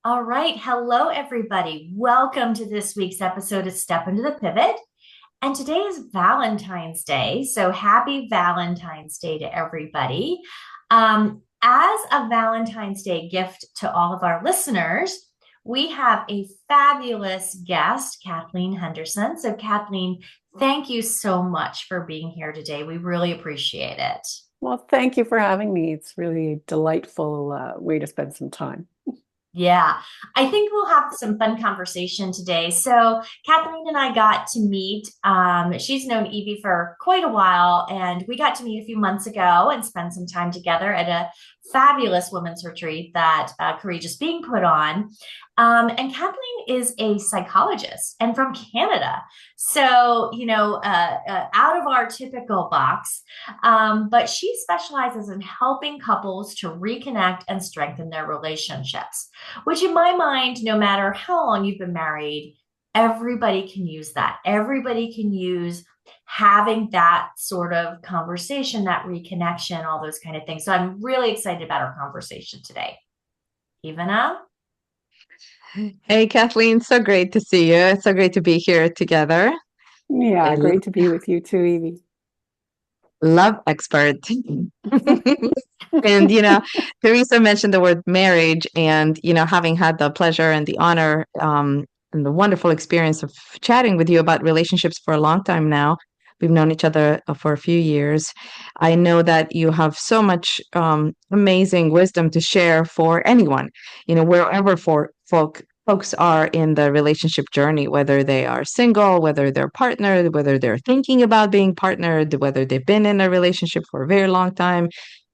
All right. Hello, everybody. Welcome to this week's episode of Step into the Pivot. And today is Valentine's Day. So happy Valentine's Day to everybody. As a Valentine's Day gift to all of our listeners, we have a fabulous guest, Kathleen Henderson. So, Kathleen, thank you so much for being here today. We really appreciate it. Well, thank you for having me. It's really a delightful way to spend some time. Yeah, I think we'll have some fun conversation today. So, Kathleen and I got to meet. She's known Evie for quite a while, and we got to meet a few months ago and spend some time together at a fabulous women's retreat that Courageous Being put on. And Kathleen is a psychologist and from Canada. So, out of our typical box, but she specializes in helping couples to reconnect and strengthen their relationships, which in my mind, no matter how long you've been married, everybody can use that. Everybody can use having that sort of conversation, that reconnection, all those kind of things. So I'm really excited about our conversation today. Ivana? Hey, Kathleen, so great to see you. It's so great to be here together. Yeah, A great to be with you too, Evie. love expert. And, Teresa mentioned the word marriage, and, having had the pleasure and the honor and the wonderful experience of chatting with you about relationships for a long time now. We've known each other for a few years. I know that you have so much amazing wisdom to share for anyone, wherever folks are in the relationship journey, whether they are single, whether they're partnered, whether they're thinking about being partnered, whether they've been in a relationship for a very long time,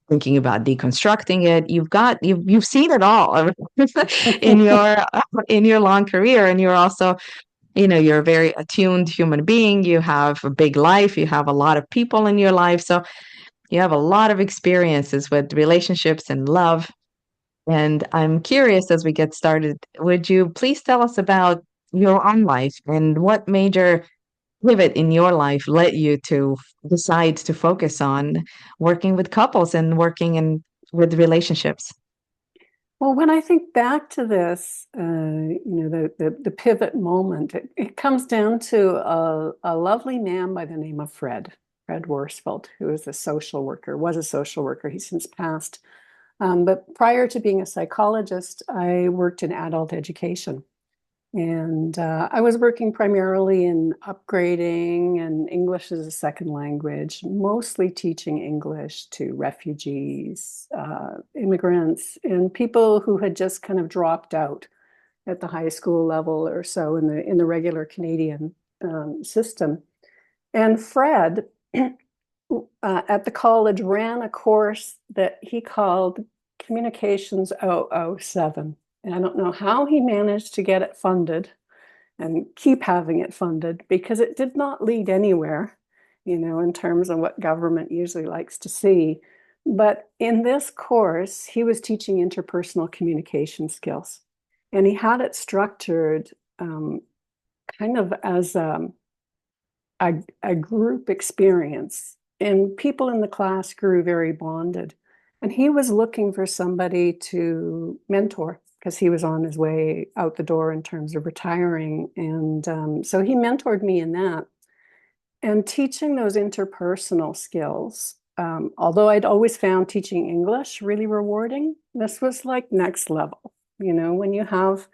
thinking about deconstructing it. You've seen it all in your long career, and you're also, you're a very attuned human being. You have a big life. You have a lot of people in your life, so you have a lot of experiences with relationships and love. And I'm curious, as we get started, would you please tell us about your own life and what major pivot in your life led you to decide to focus on working with couples and working with relationships? Well, when I think back to this, the pivot moment, it comes down to a lovely man by the name of Fred Worsfeld, who is a social worker, was a social worker. He's since passed. But prior to being a psychologist, I worked in adult education. And I was working primarily in upgrading and English as a second language, mostly teaching English to refugees, immigrants, and people who had just kind of dropped out at the high school level or so in the regular Canadian system. And Fred at the college ran a course that he called Communications 007. And I don't know how he managed to get it funded and keep having it funded because it did not lead anywhere, in terms of what government usually likes to see. But in this course, he was teaching interpersonal communication skills. And he had it structured kind of as a group experience. And people in the class grew very bonded. And he was looking for somebody to mentor because he was on his way out the door in terms of retiring. And so he mentored me in that. And teaching those interpersonal skills, although I'd always found teaching English really rewarding, this was like next level. When you have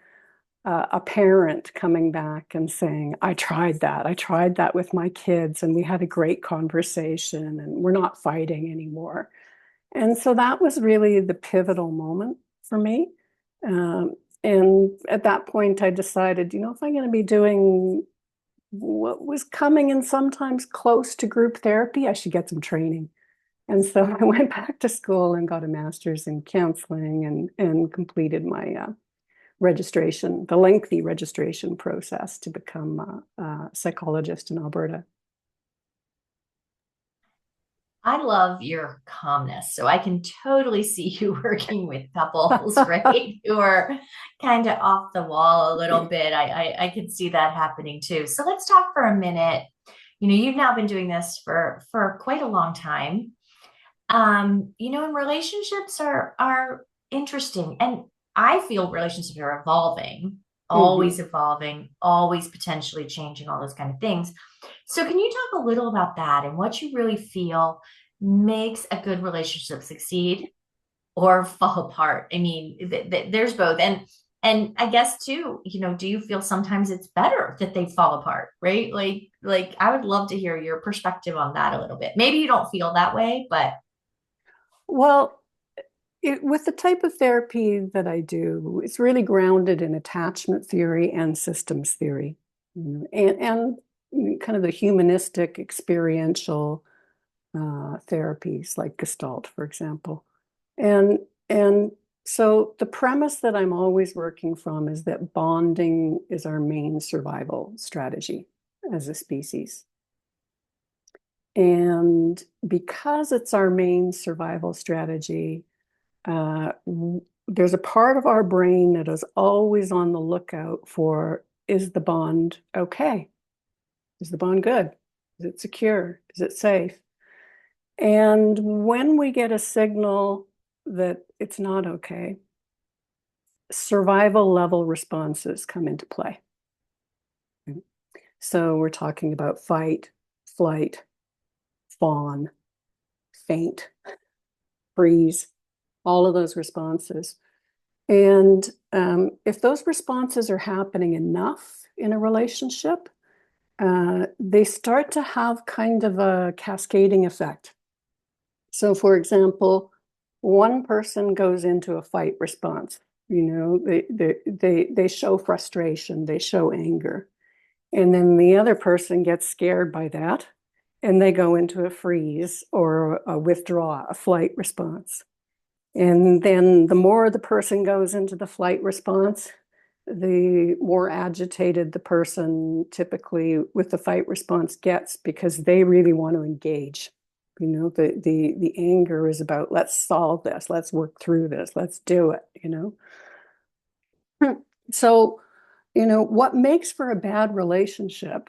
a parent coming back and saying, I tried that with my kids, and we had a great conversation, and we're not fighting anymore. And so that was really the pivotal moment for me. And at that point, I decided, if I'm going to be doing what was coming in sometimes close to group therapy, I should get some training. And so I went back to school and got a master's in counseling and completed my registration, the lengthy registration process to become a psychologist in Alberta. I love your calmness. So I can totally see you working with couples, right? Who are kind of off the wall a little bit. I can see that happening too. So let's talk for a minute. You've now been doing this for quite a long time. And relationships are interesting. And I feel relationships are Hmm. evolving, always potentially changing, all those kind of things. So, can you talk a little about that and what you really feel makes a good relationship succeed or fall apart? I mean, there's both. And I guess too, do you feel sometimes it's better that they fall apart, right? Like I would love to hear your perspective on that a little bit. Maybe you don't feel that way, but Well, with the type of therapy that I do, it's really grounded in attachment theory and systems theory, and kind of the humanistic experiential therapies like Gestalt, for example. And so the premise that I'm always working from is that bonding is our main survival strategy as a species. And because it's our main survival strategy, uh, there's a part of our brain that is always on the lookout for, is the bond okay? Is the bond good? Is it secure? Is it safe? And when we get a signal that it's not okay, survival level responses come into play. So we're talking about fight, flight, fawn, faint, freeze, all of those responses. And if those responses are happening enough in a relationship, they start to have kind of a cascading effect. So, for example, one person goes into a fight response. They show frustration, they show anger, and then the other person gets scared by that, and they go into a freeze or a withdraw, a flight response. And then the more the person goes into the flight response, the more agitated the person typically with the fight response gets because they really want to engage. The anger is about, let's solve this, let's work through this, let's do it. So, what makes for a bad relationship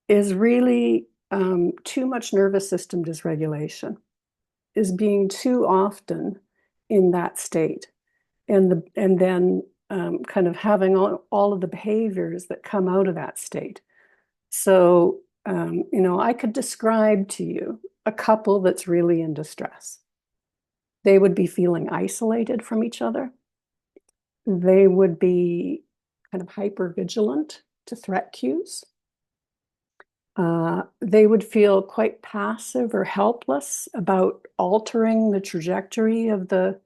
is really too much nervous system dysregulation, is being too often in that state, and then kind of having all of the behaviors that come out of that state. So, I could describe to you a couple that's really in distress. They would be feeling isolated from each other. They would be kind of hyper vigilant to threat cues. They would feel quite passive or helpless about altering the trajectory of the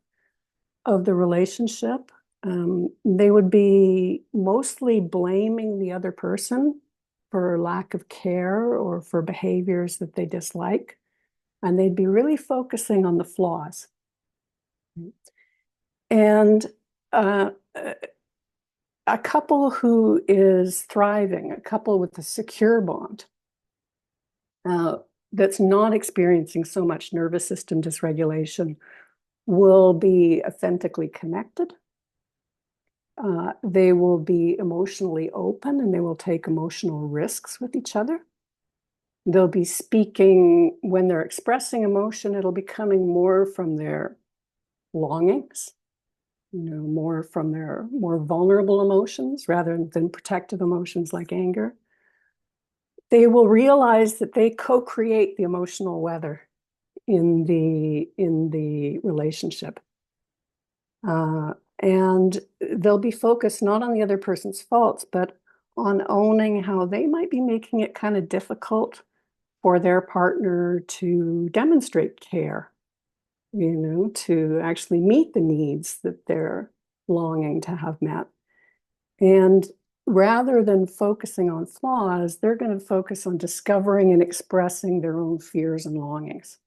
relationship. They would be mostly blaming the other person for lack of care or for behaviors that they dislike, and they'd be really focusing on the flaws. And a couple who is thriving, a couple with a secure bond, that's not experiencing so much nervous system dysregulation, will be authentically connected. They will be emotionally open and they will take emotional risks with each other. They'll be speaking, when they're expressing emotion, it'll be coming more from their longings, more from their more vulnerable emotions rather than protective emotions like anger. They will realize that they co-create the emotional weather in the relationship. And they'll be focused not on the other person's faults, but on owning how they might be making it kind of difficult for their partner to demonstrate care, to actually meet the needs that they're longing to have met. And rather than focusing on flaws, they're going to focus on discovering and expressing their own fears and longings.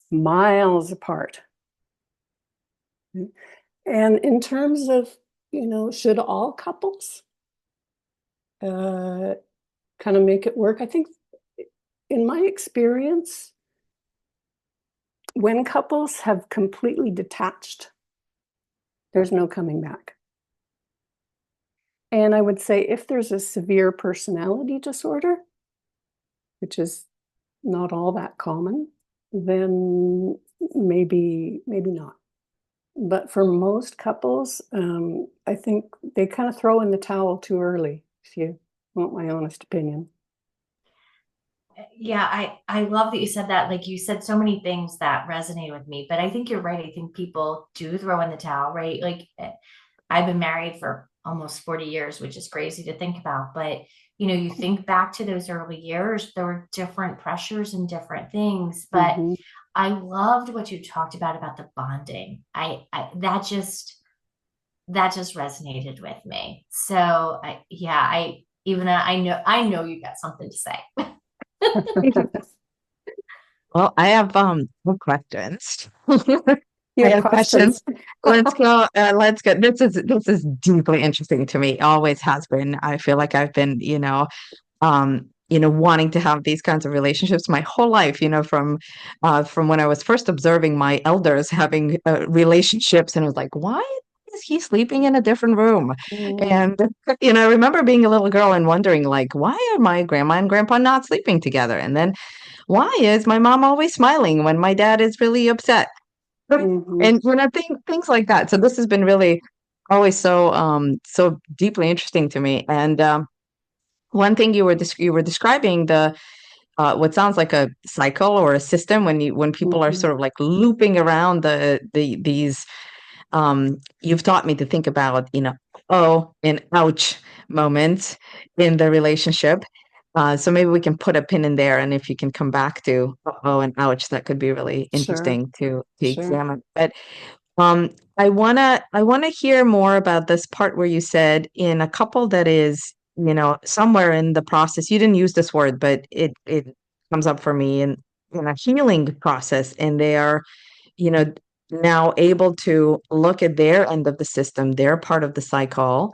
Miles apart. And in terms of, should all couples kind of make it work? I think in my experience, when couples have completely detached, there's no coming back. And I would say if there's a severe personality disorder, which is not all that common, then maybe not. But for most couples, I think they kind of throw in the towel too early, if you want my honest opinion. Yeah, I love that you said that. Like you said so many things that resonate with me, but I think you're right. I think people do throw in the towel, right? Like I've been married for almost 40 years, which is crazy to think about. But, you think back to those early years, there were different pressures and different things. But Mm-hmm. I loved what you talked about the bonding. That just resonated with me. So I know you got something to say. Well, I have more questions. You I have have questions. questions? Let's go. Let's go. This is deeply interesting to me. Always has been. I feel like I've been, wanting to have these kinds of relationships my whole life. From when I was first observing my elders having relationships, and I was like, why is he sleeping in a different room? Mm, And I remember being a little girl and wondering, like, why are my grandma and grandpa not sleeping together? And then why is my mom always smiling when my dad is really upset? mhm, And things like that. So this has been really always so deeply interesting to me. And one thing you were describing the what sounds like a cycle or a system when people are mhm. sort of like looping around these you've taught me to think about, oh and ouch moments in the relationship. So maybe we can put a pin in there, and if you can come back to oh and ouch, that could be really Sure, interesting to sure. examine. But I wanna hear more about this part where you said in a couple that is, somewhere in the process. You didn't use this word, but it comes up for me in a healing process, and they are, you know, now able to look at their end of the system, their part of the cycle.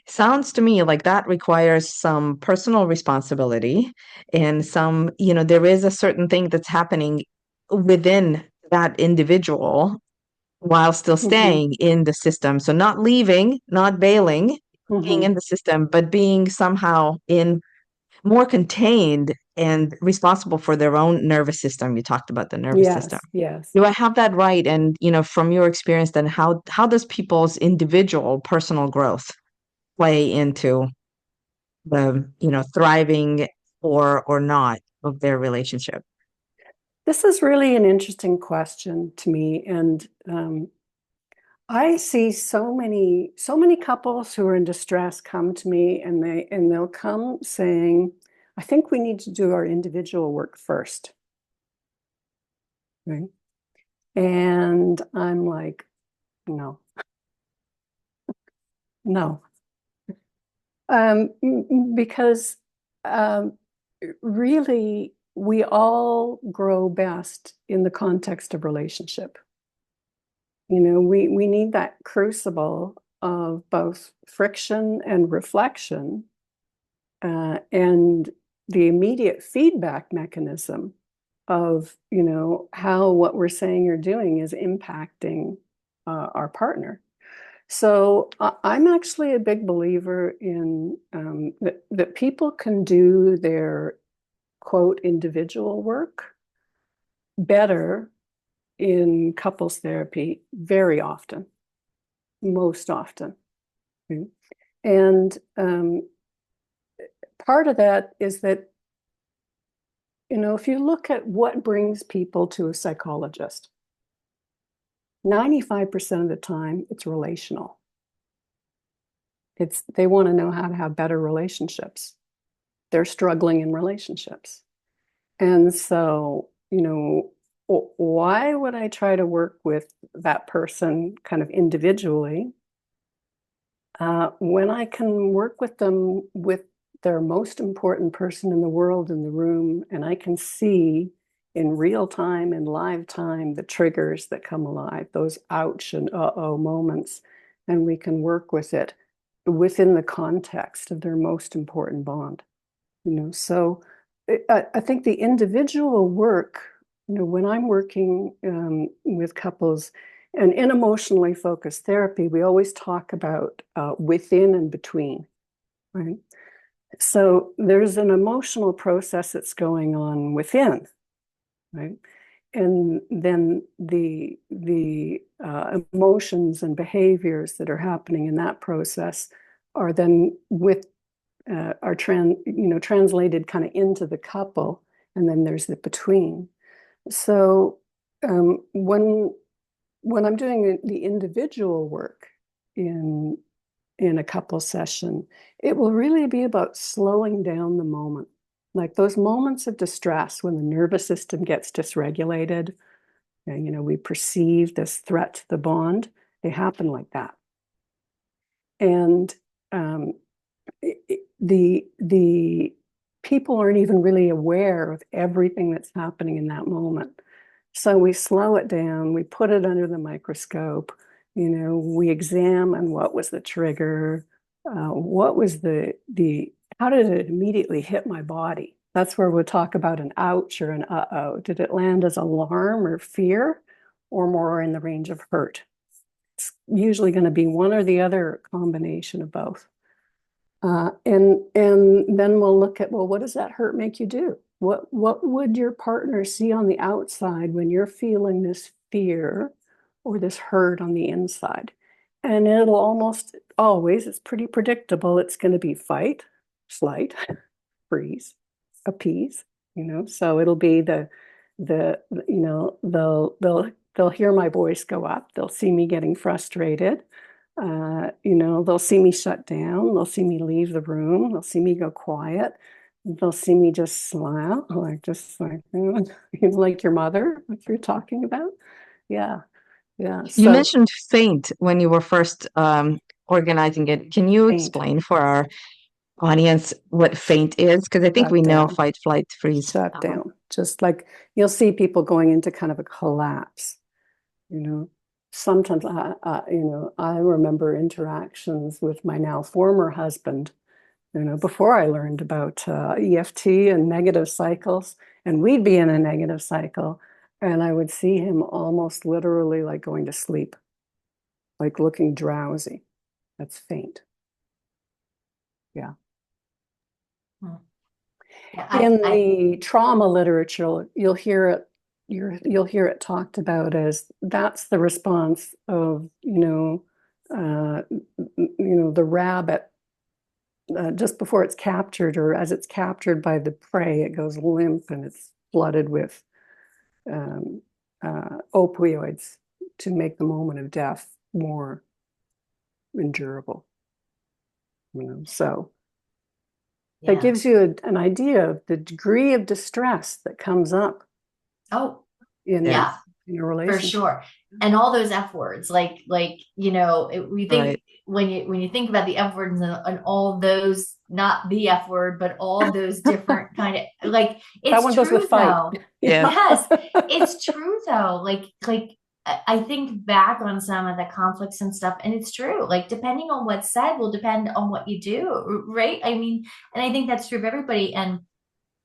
Sounds to me like that requires some personal responsibility and there is a certain thing that's happening within that individual while still Mhm, staying in the system. So not leaving, not bailing, being mhm. in the system, but being somehow in more contained and responsible for their own nervous system. You talked about the nervous system. Yes, yes. Do I have that right? And from your experience, then how does people's individual personal growth play into the thriving or not of their relationship? This is really an interesting question to me, and I see so many couples who are in distress come to me, and they'll come saying, "I think we need to do our individual work first." Right? And I'm like, no, no. Because um, really, we all grow best in the context of relationship. We need that crucible of both friction and reflection, and the immediate feedback mechanism of, how what we're saying or doing is impacting our partner. So I'm actually a big believer in that people can do their quote individual work better in couples therapy very often, most often. Mm. And part of that is that, if you look at what brings people to a psychologist, 95% of the time it's relational. They want to know how to have better relationships. They're struggling in relationships. And so, why would I try to work with that person kind of individually when I can work with them with their most important person in the world in the room, and I can see in real time, in live time, the triggers that come alive, those ouch and uh-oh moments, and we can work with it within the context of their most important bond. So I think the individual work, when I'm working with couples and in emotionally focused therapy, we always talk about within and between, right? So there's an emotional process that's going on within, right? and then the emotions and behaviors that are happening in that process are then translated kind of into the couple, and then there's the between. So when I'm doing the individual work in a couple session, it will really be about slowing down the moment. Like those moments of distress when the nervous system gets dysregulated, and we perceive this threat to the bond, they happen like that. And the people aren't even really aware of everything that's happening in that moment. So we slow it down, we put it under the microscope, we examine what was the trigger, what was how did it immediately hit my body? That's where we'll talk about an ouch or an uh-oh. Did it land as alarm or fear, or more in the range of hurt? It's usually going to be one or the other, combination of both. And then we'll look at, well, what does that hurt make you do? What would your partner see on the outside when you're feeling this fear or this hurt on the inside? And it'll almost always, it's pretty predictable. It's going to be fight, flight, freeze, appease. So it'll be they'll hear my voice go up. They'll see me getting frustrated. They'll see me shut down. They'll see me leave the room. They'll see me go quiet. They'll see me just smile, like your mother, like you're talking about. Yeah. Yeah. You mentioned faint when you were first organizing it. Can you explain for our audience what faint is? Because I think we know fight, flight, freeze. Shut down. Just like you'll see people going into kind of a collapse. Sometimes I remember interactions with my now former husband, before I learned about EFT and negative cycles, and we'd be in a negative cycle, and I would see him almost literally like going to sleep, like looking drowsy. That's faint. Yeah. In the trauma literature, you'll hear it talked about as that's the response of the rabbit just before it's captured, or as it's captured by the prey, it goes limp and it's flooded with opioids to make the moment of death more endurable. So that gives you an idea of the degree of distress that comes up. Oh, in your relationship. For sure. And all those F words, we think when you think about the F words and all those, not the F word, but all those different kind of it's that one goes with fight. Though. Yeah. Yes, it's true though. I think back on some of the conflicts and stuff, and it's true. Depending on what's said will depend on what you do, right? I mean, and I think that's true of everybody. And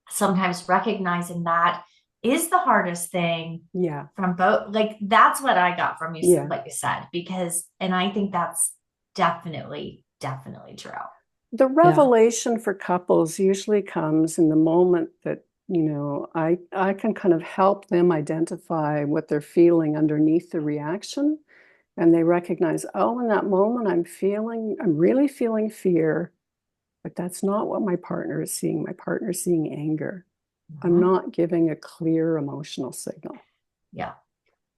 sometimes recognizing that is the hardest thing. Yeah. From both. That's what I got from you, what you said, and I think that's definitely true. The revelation for couples usually comes in the moment that I can kind of help them identify what they're feeling underneath the reaction, and they recognize, oh, in that moment I'm really feeling fear, but that's not what my partner is seeing. My partner is seeing anger. Mm-hmm. I'm not giving a clear emotional signal. Yeah.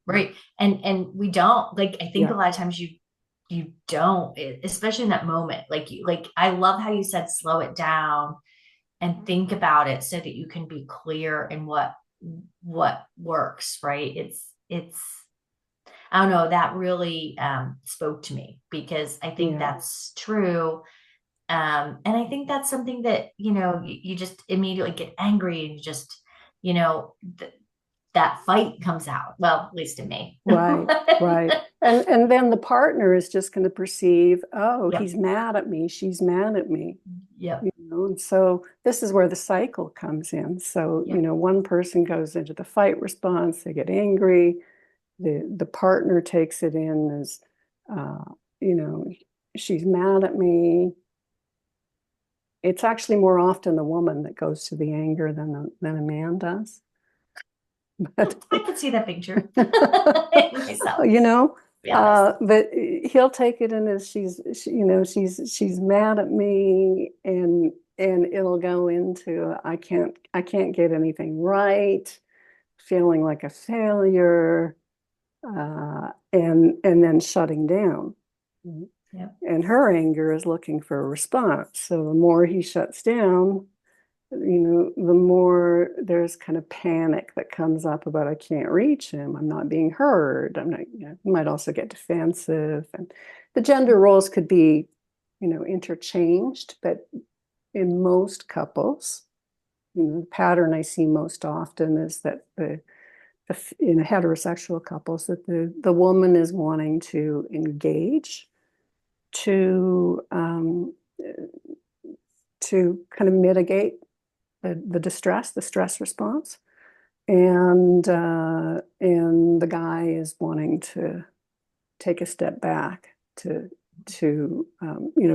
Right. And we don't, I think a lot of times you don't, especially in that moment, I love how you said, slow it down and think about it so that you can be clear in what works, right? It's, I don't know, that really spoke to me, because I think that's true. And I think that's something that, you just immediately get angry and just, that fight comes out. Well, at least in me. Right. And then the partner is just going to perceive, oh, he's mad at me. She's mad at me. Yeah. And so this is where the cycle comes in. So, one person goes into the fight response, they get angry. The partner takes it in as, she's mad at me. It's actually more often the woman that goes to the anger than a man does. But I could see that being true in myself, you know, to be honest. but he'll take it in as she's mad at me, and it'll go into I can't get anything right, feeling like a failure, and then shutting down. Yeah. And her anger is looking for a response. So the more he shuts down, the more there's kind of panic that comes up about I can't reach him. I'm not being heard. I'm not, you might also get defensive. And the gender roles could be, interchanged, but in most couples, the pattern I see most often is that in heterosexual couples, that the woman is wanting to engage to kind of mitigate the distress, the stress response, and the guy is wanting to take a step back to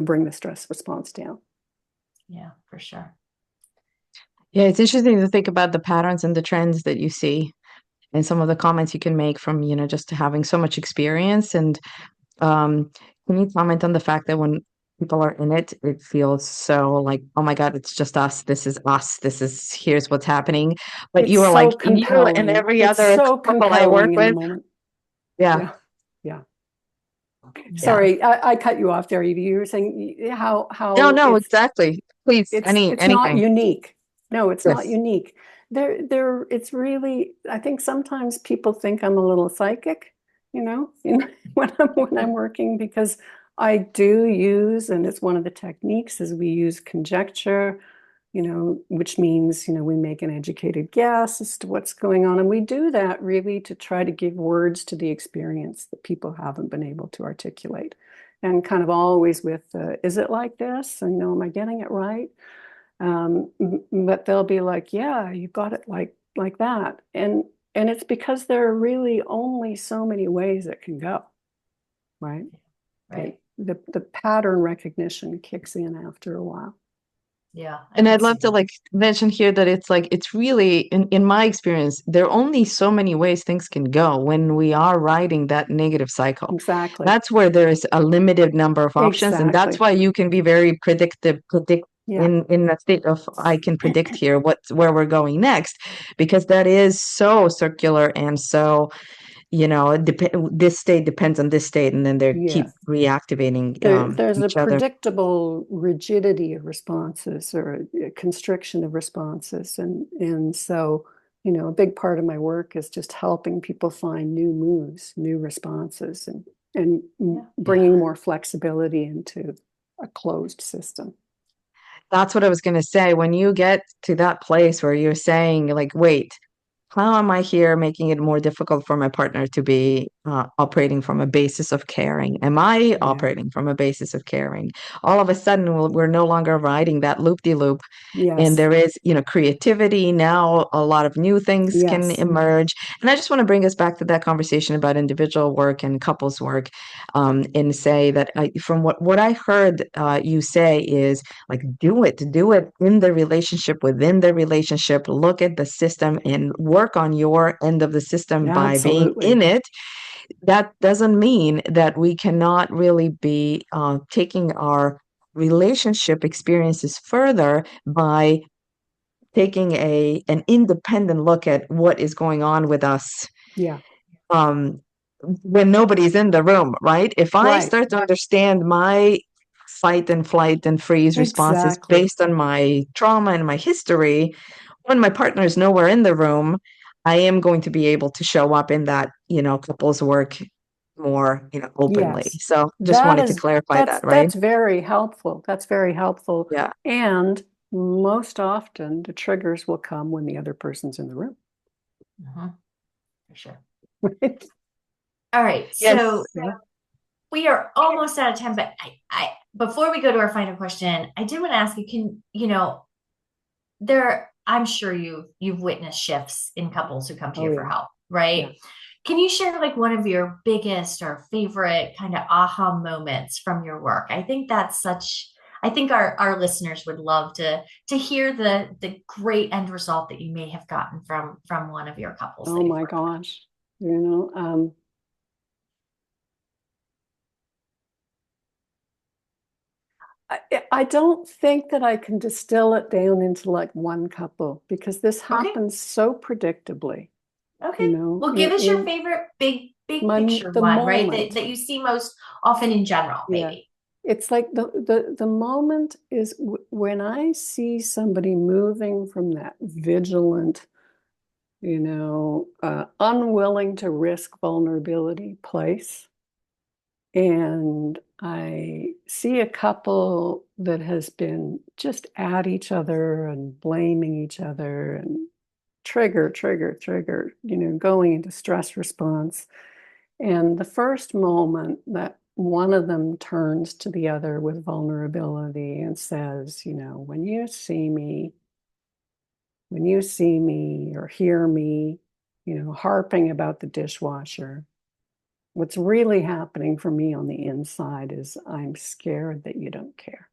bring the stress response down. Yeah, for sure. Yeah, it's interesting to think about the patterns and the trends that you see and some of the comments you can make from, just having so much experience. And um, can you comment on the fact that when people are in it, it feels so like, oh my God, it's just us. This is us. Here's what's happening. But It's you are like, so you and compelling. every It's other so couple I work compelling in the with. moment. Yeah. Yeah. Yeah. Yeah. Sorry, I cut you off there, Evie. You were saying No, how no, exactly. Please, it's not anything. unique. No, it's not Yes. unique. It's really, I think sometimes people think I'm a little psychic, when I'm working, because I do use, and it's one of the techniques, is we use conjecture, which means, we make an educated guess as to what's going on. And we do that really to try to give words to the experience that people haven't been able to articulate. And kind of always with, is it like this? And, am I getting it right? But they'll be like, yeah, you got it like that. And it's because there are really only so many ways it can go, right? Right. The pattern recognition kicks in after a while. Yeah, I And can I'd see love to that. mention here that it's really in my experience, there are only so many ways things can go when we are riding that negative cycle. Exactly. That's where there is a limited number of options, and that's Exactly. why you can be very predict Yeah. in a state of I can predict here where we're going next, because that is so circular and so this state depends on this state, and then they keep Yes. reactivating There's a each other. predictable rigidity of responses, or a constriction of responses. And so, a big part of my work is just helping people find new moves, new responses, and Yeah. bringing more flexibility into a closed system. That's what I was going to say. When you get to that place where you're saying, like, wait, how am I here making it more difficult for my partner to be operating from a basis of caring? Am I Yeah. operating from a basis of caring? All of a sudden, we're no longer riding that loop-de-loop, and Yes. there is, creativity now. A lot of new things can Yes. emerge. And I just want to bring us back to that conversation about individual work and couples work, and say that from what I heard you say is like, do it in the relationship, within the relationship, look at the system and work on your end of the system by being in Absolutely. it. That doesn't mean that we cannot really be taking our relationship experiences further by taking an independent look at what is going on with us Yeah. um, when nobody's in the room, right? If I Right. start to understand my fight and flight and freeze responses Exactly. based on my trauma and my history, when my partner is nowhere in the room, I am going to be able to show up in that, couples work more, openly. Yes. So just That wanted to is clarify that's that, right? that's very helpful. That's very helpful. Yeah. And most often the triggers will come when the other person's in the room. For sure. Right? All right. Yes. So we are almost out of time, but I before we go to our final question, I did want to ask you, I'm sure you've witnessed shifts in couples who come to Oh you for yeah. help, Yeah. right? Can you share like one of your biggest or favorite kind of aha moments from your work? I think that's such I think our listeners would love to hear the great end result that you may have gotten from one of your couples Oh that you've my worked gosh. You know, I don't think that I can distill it down into like one couple with, because this with. Okay. happens so predictably, Okay. Well, give us your in favorite big my picture the one, right? That, moment. that you see most often in general, Yeah. maybe. It's like the moment is when I see somebody moving from that vigilant, unwilling to risk vulnerability place. And I see a couple that has been just at each other and blaming each other and trigger, going into stress response. And the first moment that one of them turns to the other with vulnerability and says, when you see me or hear me, harping about the dishwasher, what's really happening for me on the inside is I'm scared that you don't care.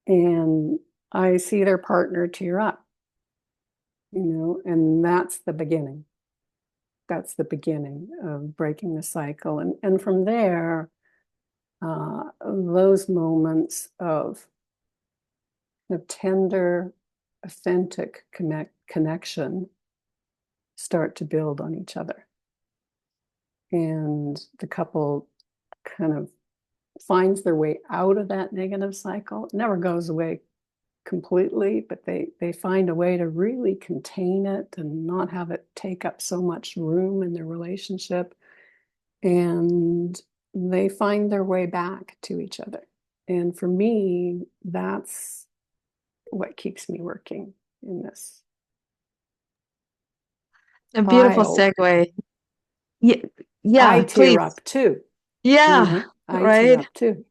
And I see their partner tear up, and that's the beginning. That's the beginning of breaking the cycle. And from there, those moments of tender, authentic connection start to build on each other. And the couple kind of finds their way out of that negative cycle. It never goes away completely, but they find a way to really contain it and not have it take up so much room in their relationship. And they find their way back to each other. And for me, that's what keeps me working in this A beautiful trial. segue. Yeah, I yeah, tear please. up too. Yeah, I tear right. up too.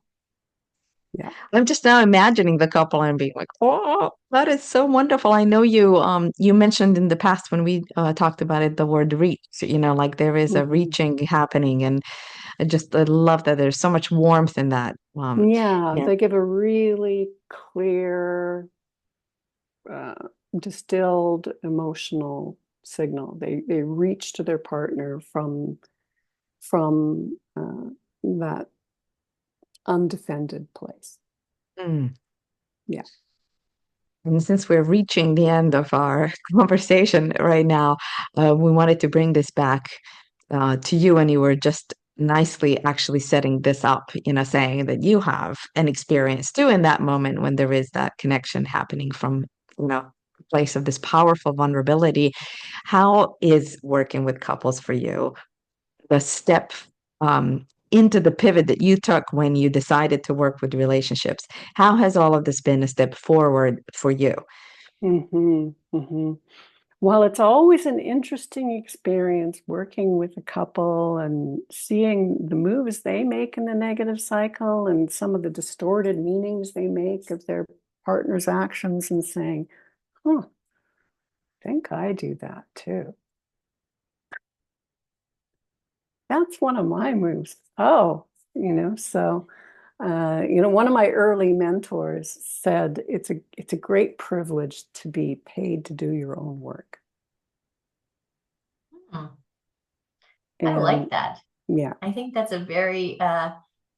Yeah. I'm just now imagining the couple and being like, "Oh, that is so wonderful." I know you mentioned in the past when we talked about it the word reach, like there is a Mhm. reaching happening, and I love that there's so much warmth in that. Yeah, Yeah. they give a really clear, uh, distilled emotional signal. They reach to their partner from that undefended place. Mm. Yeah. And since we're reaching the end of our conversation right now, we wanted to bring this back to you, and you were just nicely actually setting this up, saying that you have an experience too in that moment when there is that connection happening from, a place of this powerful vulnerability. How is working with couples for you? The step into the pivot that you took when you decided to work with relationships. How has all of this been a step forward for you? hmm hmm Well, it's always an interesting experience working with a couple and seeing the moves they make in the negative cycle and some of the distorted meanings they make of their partner's actions and saying, huh, I think I do that too. That's one of my moves. Oh, so one of my early mentors said it's a great privilege to be paid to do your own work. Hmm. I like And that. yeah, I think that's a very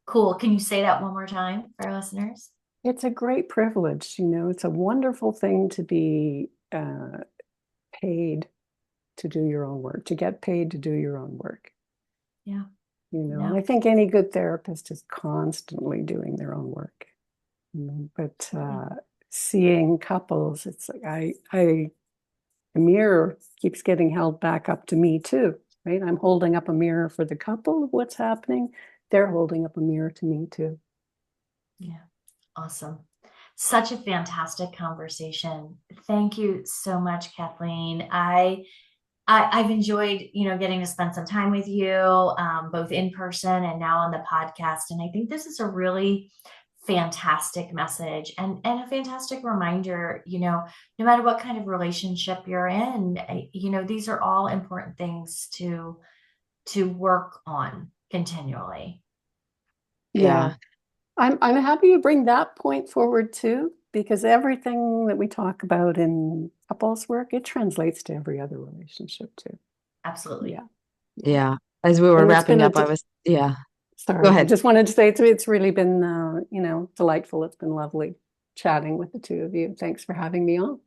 cool. Can you say that one more time for our listeners? it's a great privilege. It's a wonderful thing to be paid to do your own work, to get paid to do your own work. Yeah. And No. I think any good therapist is constantly doing their own work. But Absolutely. seeing couples, it's like the mirror keeps getting held back up to me too, right? I'm holding up a mirror for the couple of what's happening. They're holding up a mirror to me too. Yeah. Awesome. Such a fantastic conversation. Thank you so much, Kathleen. I've enjoyed, getting to spend some time with you, both in person and now on the podcast. And I think this is a really fantastic message and a fantastic reminder, no matter what kind of relationship you're in, these are all important things to work on continually. Yeah. Yeah. I'm happy you bring that point forward too, because everything that we talk about in couples work, it translates to every other relationship too. Absolutely. Yeah. Yeah. Yeah. As we were And it's wrapping been up, yeah, go sorry, I ahead. just wanted to say it's really been, delightful. It's been lovely chatting with the two of you. Thanks for having me on.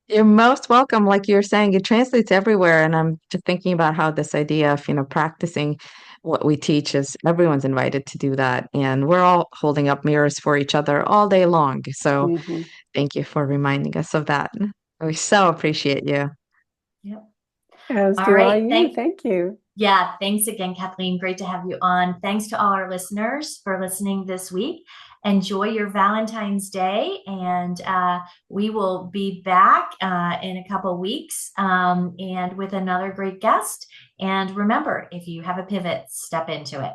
You're most welcome. Like you're saying, it translates everywhere. And I'm just thinking about how this idea of, practicing what we teach is everyone's invited to do that. And we're all holding up mirrors for each other all day long. So Hmm. thank you for reminding us of that. We so appreciate you. Yep. As All do I right. you. Thank you. Yeah, thanks again, Kathleen. Great to have you on. Thanks to all our listeners for listening this week. Enjoy your Valentine's Day, and we will be back in a couple weeks and with another great guest. And remember, if you have a pivot, step into it.